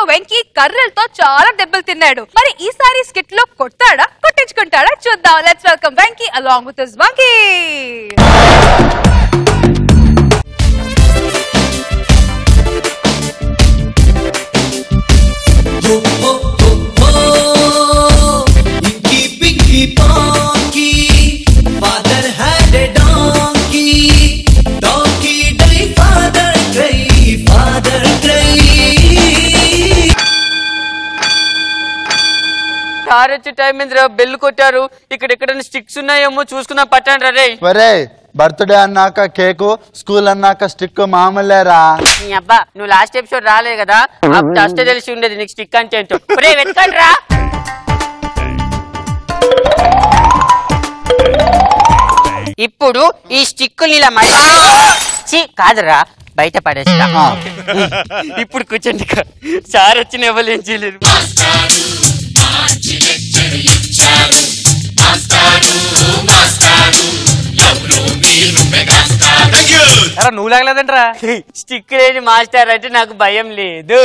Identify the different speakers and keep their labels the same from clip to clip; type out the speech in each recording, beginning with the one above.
Speaker 1: వెంకీ కర్రలతో చాలా దెబ్బలు తిన్నాడు. మరి ఈసారి స్కిట్ లో కొడతాడా కొట్టించుకుంటాడా చూద్దాం. Let's welcome Venky along with his monkey.
Speaker 2: Car వచ్చే టైం మీద బెల్ కొట్టారు. ఇక్కడ ఎక్కడైనా స్టిక్స్ ఉన్నాయేమో చూసుకున్నా పట్టండి రే.
Speaker 3: వరే బర్త్డే అన్నాక కేకు, స్కూల్ అన్నాక స్టిక్ మామూలేరా.
Speaker 2: నీ అబ్బా నువ్వు లాస్ట్ ఎపిసోడ్ రాలేదు కదా, అప్పుడు తెలిసి ఉండేది నీకు స్టిక్ అంటే ఏంటో. వెతకండి రా. ఇప్పుడు ఈ స్టిక్కులు ఇలా మళ్ళీ కాదురా బయట పడేస్తా. ఇప్పుడు కూర్చోండి. సార్ వచ్చిన ఎవరు ఏం చేయలేదు.
Speaker 4: నువ్వు లాగలేదంటరా.
Speaker 2: స్టిక్ లేని మాస్టర్ అంటే నాకు భయం లేదు.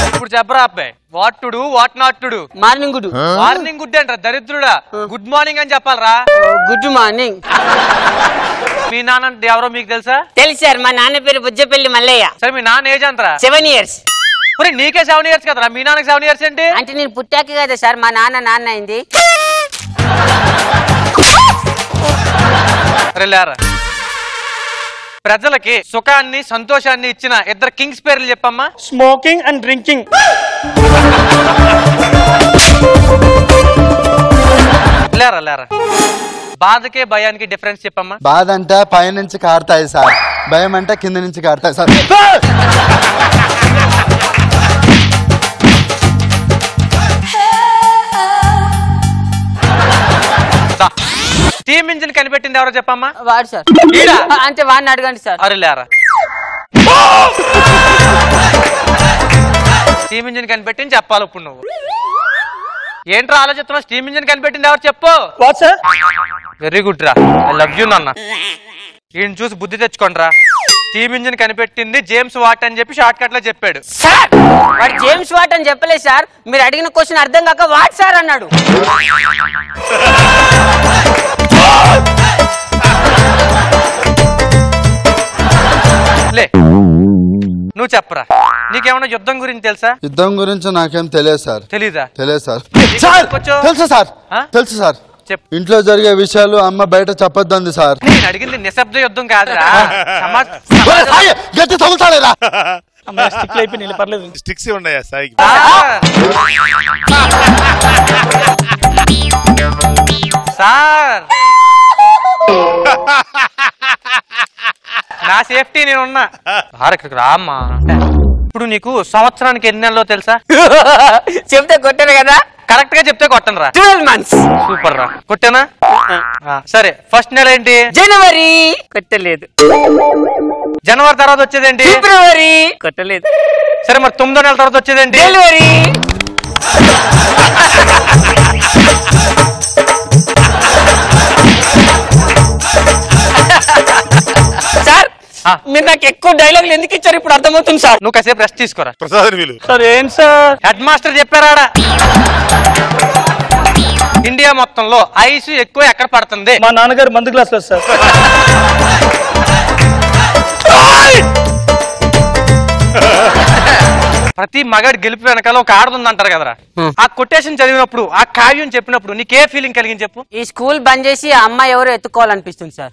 Speaker 4: ఇప్పుడు చెప్పరా అబ్బాయి, what to do what not to do.
Speaker 2: Morning good.
Speaker 4: Morning good అంటారా దరిద్రుడా. గుడ్ మార్నింగ్ అని చెప్పాలరా.
Speaker 2: Good morning.
Speaker 4: మీ నాన్న అంటే ఎవరో మీకు తెలుసా?
Speaker 2: తెలుసు సార్, మా నాన్న పేరు బుజ్జపల్లి మల్లయ్య.
Speaker 4: సరే మీ నాన్న ఏజ్ అంటారా?
Speaker 2: 7 years.
Speaker 4: నీకే 7 years కదరా, మీ నాన్నకి 7 years ఏంటి?
Speaker 2: అంటే నేను పుట్టాక కదా సార్ మా నాన్న అయింది.
Speaker 4: లేరా. ప్రజలకి సుఖాన్ని సంతోషాన్ని ఇచ్చిన 2 కింగ్స్ పేర్లు చెప్పమ్మా.
Speaker 5: Smoking and drinking.
Speaker 4: లేరా. బాధకే భయానికి డిఫరెన్స్ చెప్పమ్మా.
Speaker 3: బాధ అంటే పైనుంచి కారుతాయి సార్, భయం అంటే కింద నుంచి కారుతాయి సార్.
Speaker 4: స్టీమ్ ఇంజిన్ కనిపెట్టింది ఎవరో చెప్పమ్మా.
Speaker 2: వాడు సార్. అంటే వాడిని అడగండి సార్.
Speaker 4: అరే లేరా. స్టీమ్ ఇంజిన్ కనిపెట్టింది చెప్పాలి. ఇప్పుడు నువ్వు ఏంట్రా ఆలోచిస్తున్నావు? స్టీమ్ ఇంజిన్ కనిపెట్టింది ఎవరు చెప్పు. వెరీ గుడ్ రా, ఐ లవ్ యూ నాన్న. ఈయన చూసి బుద్ధి తెచ్చుకోండి రా. స్టీమ్ ఇంజిన్ కనిపెట్టింది జేమ్స్ వాట్ అని చెప్పి షార్ట్ కట్ లో చెప్పాడు.
Speaker 2: సార్ వాడు జేమ్స్ వాట్ అని చెప్పలేదు సార్. మీరు అడిగిన క్వశ్చన్ అర్థం కాక వాట్ సార్ అన్నాడు.
Speaker 3: లే
Speaker 4: నువ్వు చెప్పరా, నీకేమన్నా యుద్ధం గురించి తెలుసా?
Speaker 3: యుద్ధం గురించి నాకేం తెలియదు సార్.
Speaker 4: తెలీదా?
Speaker 3: తెలియదు సార్.
Speaker 4: తెలుసు
Speaker 3: సార్, తెలుసు సార్. ఇంట్లో జరిగే విషయాలు అమ్మ బయట చెప్పొద్దంది సార్.
Speaker 4: నేను అడిగింది నిశ్శబ్ద యుద్ధం కాదురా.
Speaker 3: గట్టి తగులుతాడేరా.
Speaker 6: స్టిక్స్ ఉన్నాయా సాయికి?
Speaker 4: సార్ నా సేఫ్టీ నేనున్నా. ఇక్కడికి రామ్మా. ఇప్పుడు నీకు సంవత్సరానికి ఎన్ని నెలలో తెలుసా?
Speaker 2: చెప్తే కొట్టాను కదా.
Speaker 4: కరెక్ట్ గా చెప్తే కొట్టను రా.
Speaker 2: 12 months.
Speaker 4: సూపర్ రా. కొట్టానా? సరే ఫస్ట్ నెల ఏంటి?
Speaker 2: జనవరి. కొట్టలేదు.
Speaker 4: జనవరి తర్వాత వచ్చేదేంటి?
Speaker 2: ఫిబ్రవరి. కొట్టలేదు.
Speaker 4: సరే మరి 9వ నెల తర్వాత వచ్చేదేంటి?
Speaker 2: జనవరి. సార్ మీరు నాకు ఎక్కువ డైలాగులు ఎందుకు ఇచ్చారు ఇప్పుడు అర్థమవుతుంది సార్.
Speaker 4: నువ్వు కాసేపు రెస్ట్ తీసుకోరా.
Speaker 6: ప్రసాద్ వీలు
Speaker 5: సార్. ఏం సార్?
Speaker 4: హెడ్ మాస్టర్ చెప్పారాడా ఇండియా మొత్తంలో ఐస్ ఎక్కువ ఎక్కడ పడుతుంది?
Speaker 5: మా నాన్నగారు మందు గ్లాస్ లేదు సార్.
Speaker 4: ప్రతి మగాడి గెలుపు వెనకాల ఒక ఆడదుంది అంటారు కదరా. ఆ కొటేషన్ చదివినప్పుడు ఆ కావ్యం చెప్పినప్పుడు నీకే ఫీలింగ్ కలిగింది చెప్పు.
Speaker 2: ఈ స్కూల్ బంద్ చేసి ఆ అమ్మాయి ఎవరో ఎత్తుకోవాలనిపిస్తుంది సార్.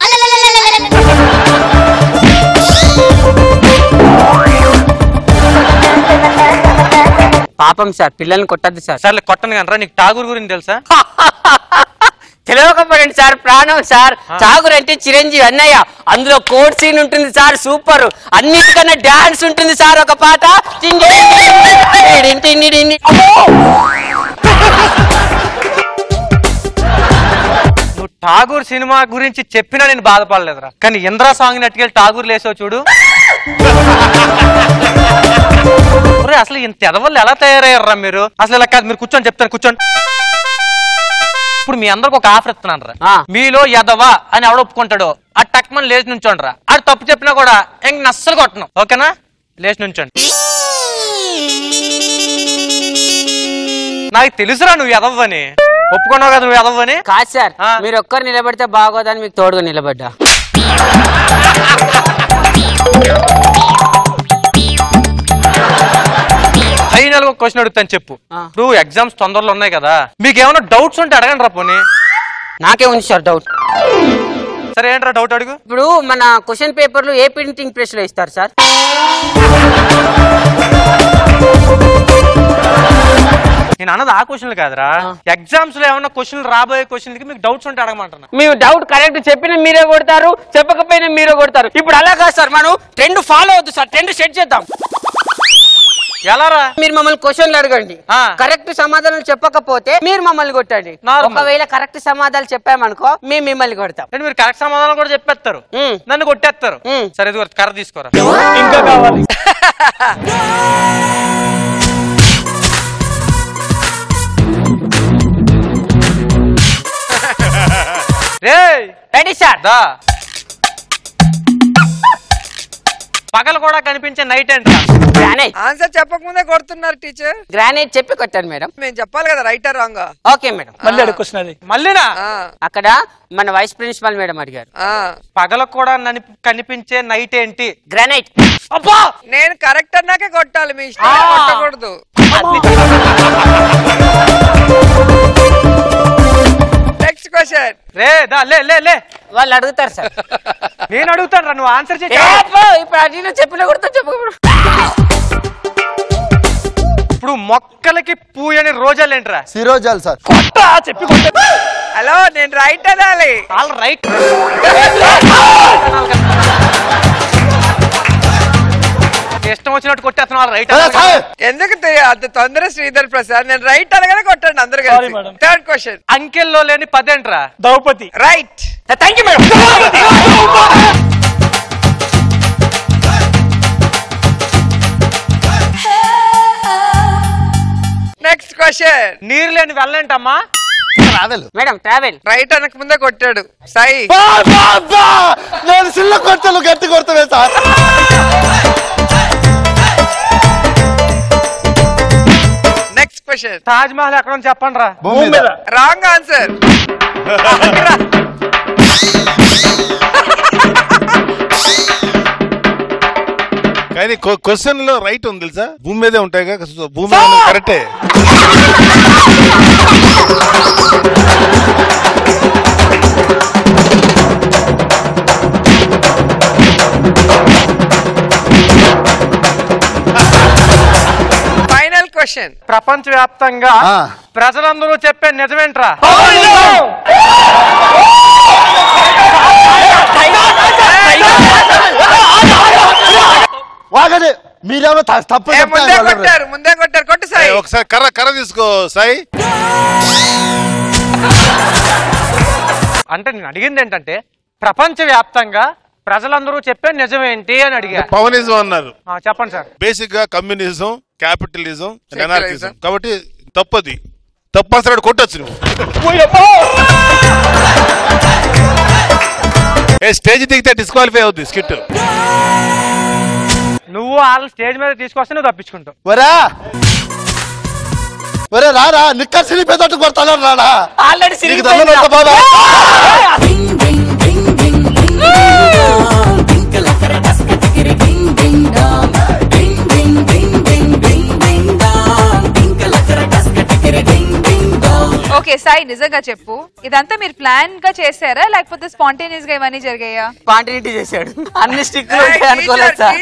Speaker 2: పాపం సార్, పిల్లల్ని కొట్టద్దు సార్.
Speaker 4: సర్లే కొట్టను కనరా. నీకు ఠాగూర్ గురించి తెలుసా?
Speaker 2: తెలియకపోయింది సార్, ప్రాణం సార్. ఠాగూర్ అంటే చిరంజీవి అన్నయ్య. అందులో కోడ్ సీన్ ఉంటుంది సార్, సూపర్. అన్నిటికన్నా డాన్స్ ఉంటుంది సార్. ఒక పాట
Speaker 4: నువ్వు ఠాగూర్ సినిమా గురించి చెప్పినా నేను బాధపడలేదురా. కానీ ఇంద్రా సాంగ్ నట్టుకెళ్ళి ఠాగూర్ లేసావు చూడు. అసలు ఇంత ఎదవల్లు ఎలా తయారయ్యారా మీరు? అసలు ఇలా కాదు, మీరు కూర్చొని చెప్తాను. కూర్చోండి. ఇప్పుడు మీ అందరికి ఒక ఆఫర్ ఇస్తున్నాను రా.
Speaker 2: ఆ.
Speaker 4: మీలో ఎదవా అని ఎవడ ఒప్పుకుంటాడో ఆ టక్మని లేచి నుంచోండి రా. అది తప్పు చెప్పినా కూడా ఇంక నస్సలు కొట్టను. ఓకేనా? లేచి నుంచోండి. నాకు తెలుసురా నువ్వు ఎదవ్వని. ఒప్పుకున్నావు కదా నువ్వు ఎదవ్వని.
Speaker 2: కాదు సార్, మీరు ఒక్కరు నిలబడితే బాగోదని మీకు తోడుగా నిలబడ్డా.
Speaker 4: ఫైనల్ గా క్వశ్చన్ అడుగుతాను చెప్పు. ఇప్పుడు ఎగ్జామ్స్ తొందరలో ఉన్నాయి కదా, మీకు ఏమైనా డౌట్స్ ఉంటే అడగండి రా. పోనీ
Speaker 2: నాకే ఉంది సార్ డౌట్.
Speaker 4: సరే ఏంట్రా డౌట్ అడుగు.
Speaker 2: ఇప్పుడు మన క్వశ్చన్ పేపర్లు ఏ ప్రింటింగ్ ప్రెస్ లో ఇస్తారు సార్?
Speaker 4: నేను అన్నది ఆ క్వశ్చన్లు కాదురా, ఎగ్జామ్స్ లో ఏమన్నా క్వశ్చన్లు రాబోయే క్వశ్చన్లకి మీకు డౌట్స్ ఉంటే అడగమంటున్నా.
Speaker 2: మేము డౌట్ కరెక్ట్ చెప్పినా మీరే కొడతారు, చెప్పకపోయినా మీరే కొడతారు. ఇప్పుడు అలా కాదు సార్, మనం ట్రెండ్ ఫాలో అవుతుంది సార్. ట్రెండ్ సెట్ చేద్దాం.
Speaker 4: ఎలా రా?
Speaker 2: మీరు మమ్మల్ని క్వశ్చన్లు అడగండి, కరెక్ట్ సమాధానం చెప్పకపోతే మీరు మమ్మల్ని కొట్టండి. ఒకవేళ కరెక్ట్ సమాధానం చెప్పామనుకో మేము మిమ్మల్ని కొడతాం.
Speaker 4: మీరు కరెక్ట్ సమాధానం కూడా చెప్పేస్తారు, నన్ను కొట్టేస్తారు. సరే ఇది కర్ర తీసుకోరా.
Speaker 5: ఇంకా కావాలి.
Speaker 2: Ready sir.
Speaker 4: దా పగలు కూడా కనిపించే నైట్ ఏంట?
Speaker 2: గ్రానైట్.
Speaker 6: ఆన్సర్ చెప్పకముందే కొడుతున్నారు టీచర్.
Speaker 2: గ్రానైట్ చెప్పి కొట్టాను మేడం.
Speaker 6: మేము చెప్పాలి కదా రైటర్ రాంగ్.
Speaker 2: Okay madam.
Speaker 5: మళ్ళీ అడుక్కొస్తున్న అది.
Speaker 4: మళ్ళీనా?
Speaker 2: అక్కడ మన వైస్ ప్రిన్సిపల్ మేడం అడిగారు.
Speaker 4: పగలు కూడా కనిపించే నైట్ ఏంటి?
Speaker 2: గ్రానైట్.
Speaker 4: అబ్బా
Speaker 6: నేను కరెక్ట్ అన్నాకే కొట్టాలి, మీ ఇష్టం కొట్టకూడదు. Next question.
Speaker 4: రే దా లే లే లే.
Speaker 2: వాళ్ళు అడుగుతారు సార్.
Speaker 4: నేను అడుగుతాను రా, నువ్వు ఆన్సర్ చేయి.
Speaker 2: ఇప్పుడు అడిగిన చెప్పిన కూడా చెప్పకూడదు.
Speaker 4: ఇప్పుడు మొక్కలకి పూయని రోజాలు ఏంట్రా?
Speaker 3: సిరోజాలు సార్.
Speaker 4: చెప్పి కొట్ట.
Speaker 6: హలో నేను రైట్ అనాలి.
Speaker 4: All right. ఇష్టం వచ్చినట్టు కొట్టేస్తున్నా రైట్.
Speaker 6: ఎందుకు అంత తొందర శ్రీధర్ ప్రసాద్? నేను రైట్ అనగానే కొట్టండి అందరు కలిసి. Third question.
Speaker 4: అంకెల్లో లేని పదేంట్రా?
Speaker 5: Draupadi.
Speaker 6: Right.
Speaker 2: Thank you madam.
Speaker 6: Next question.
Speaker 4: నీరు లేని వెళ్ళేంటమ్మా?
Speaker 3: ట్రావెల్.
Speaker 2: Madam travel.
Speaker 6: రైట్ అనక ముందే కొట్టాడు సాయి.
Speaker 3: నేను సిల్ల కొట్టాను, గట్టి కొడతావే sir.
Speaker 6: Next question.
Speaker 4: Taj Mahal ఎక్కడ ఉంది చెప్పండి రా.
Speaker 3: భూమి మీద.
Speaker 6: Wrong answer.
Speaker 7: కానీ క్వశ్చన్ లో రైట్ ఉంది తెలుసా? భూమి మీదే ఉంటాయి కదా, భూమి కరెక్టే.
Speaker 6: Final question.
Speaker 4: ప్రపంచవ్యాప్తంగా ప్రజలందరూ చెప్పే నిజమేంట్రా?
Speaker 3: వాగండి, మీరేమో తప్పు
Speaker 6: ముందే కొట్టారు. కొట్టు సాయి.
Speaker 7: ఒకసారి కర్ర తీసుకో సాయి.
Speaker 4: అంటే నేను అడిగింది ఏంటంటే ప్రపంచవ్యాప్తంగా ప్రజలందరూ చెప్పే నిజమేంటి అని అడిగా.
Speaker 7: పవనిజం అన్నారు.
Speaker 4: చెప్పండి సార్.
Speaker 7: బేసిక్ గా కమ్యూనిజం, క్యాపిటలిజం, ఎనార్కిజం. కాబట్టి తప్పది. తప్పనిసరి కొట్టచ్చు నువ్వు. స్టేజ్ దిగితే డిస్క్వాలిఫై అవుద్ది స్కిట్.
Speaker 4: నువ్వు వాళ్ళ స్టేజ్ మీద తీసుకొస్తే నువ్వు తప్పించుకుంటావు.
Speaker 3: ఒరే రారా, నిక్కర్ సిలిపేదట్టు కొడతాను రాడా.
Speaker 2: ఆల్రెడీ
Speaker 1: ఓకే సాయి, నిజంగా చెప్పు, ఇదంతా మీరు ప్లాన్ గా చేశారా లేకపోతే స్పాంటేనియస్ గా ఇవన్నీ జరిగాయా?
Speaker 2: స్పాంటేనిటీ చేశాడు. అన్ని స్టిక్లు అనుకోలేదు సార్.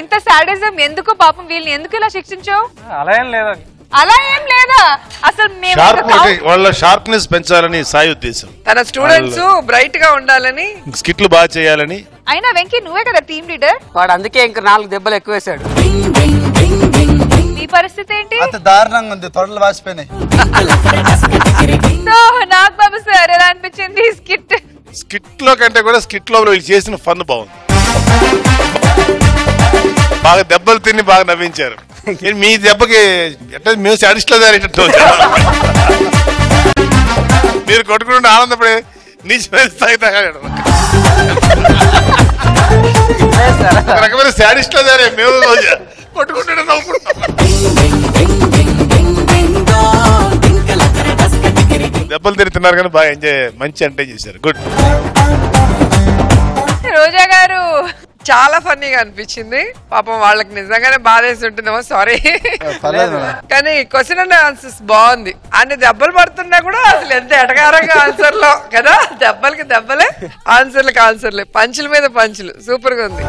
Speaker 1: ఇంత సాడిజం ఎందుకు? పాపం వీళ్ళని ఎందుకు ఇలా శిక్షించావు?
Speaker 4: అలా ఏం లేదండి.
Speaker 1: అలా ఏం లేదా? అసలు మేము
Speaker 7: వాళ్ళ షార్ప్నెస్ పెంచాలని సాయి ఉద్దేశం.
Speaker 6: తన స్టూడెంట్స్ బ్రైట్ గా ఉండాలని,
Speaker 7: స్కిట్లు బాగా చేయాలని.
Speaker 1: అయినా వెంకీ నువ్వే కదా టీమ్ లీడర్.
Speaker 2: వాడు అందుకే ఇంకా 4 దెబ్బలు ఎక్కువ వేశాడు.
Speaker 1: నీ పరిస్థితి ఏంటి?
Speaker 3: అంత దారుణంగా ఉంది, తొడలు వాసిపోయినాయి.
Speaker 1: నాగ్ బాబు సార్ ఎలా అనిపించింది స్కిట్?
Speaker 7: స్కిట్ లో కంటే కూడా స్కిట్ లో వీళ్ళు చేసిన ఫన్ బాగుంది. బాగా దెబ్బలు తిని బాగా నవ్వించారు. మీ దెబ్బకి ఎట్లా మేము సాటిస్ఫై మీరు కొట్టుకుంటే ఆనందపడే నీచమైన స్థాయి తాగాడు ఒక రకమైన శాడిస్ట్ లో సరే మేము కొట్టుకుంటే నవ్వుకుంటాం. దెబ్బలు తిరుగుతున్నారు కానీ బాగా ఎంజాయ్ మంచి ఎంజాయ్ చేశారు. గుడ్.
Speaker 6: రోజా గారు చాలా ఫన్నీగా అనిపించింది. పాపం వాళ్ళకి నిజంగానే బాధేసి ఉంటుందేమో, సారీ. కానీ క్వశ్చన్ అండ్ ఆన్సర్స్ బాగుంది. అన్ని దెబ్బలు పడుతున్నా కూడా అసలు ఎంత ఎటకారంగా ఆన్సర్ లో కదా, దెబ్బలకి దెబ్బలే, ఆన్సర్లకి ఆన్సర్లే, పంచుల మీద పంచులు, సూపర్ గా ఉంది.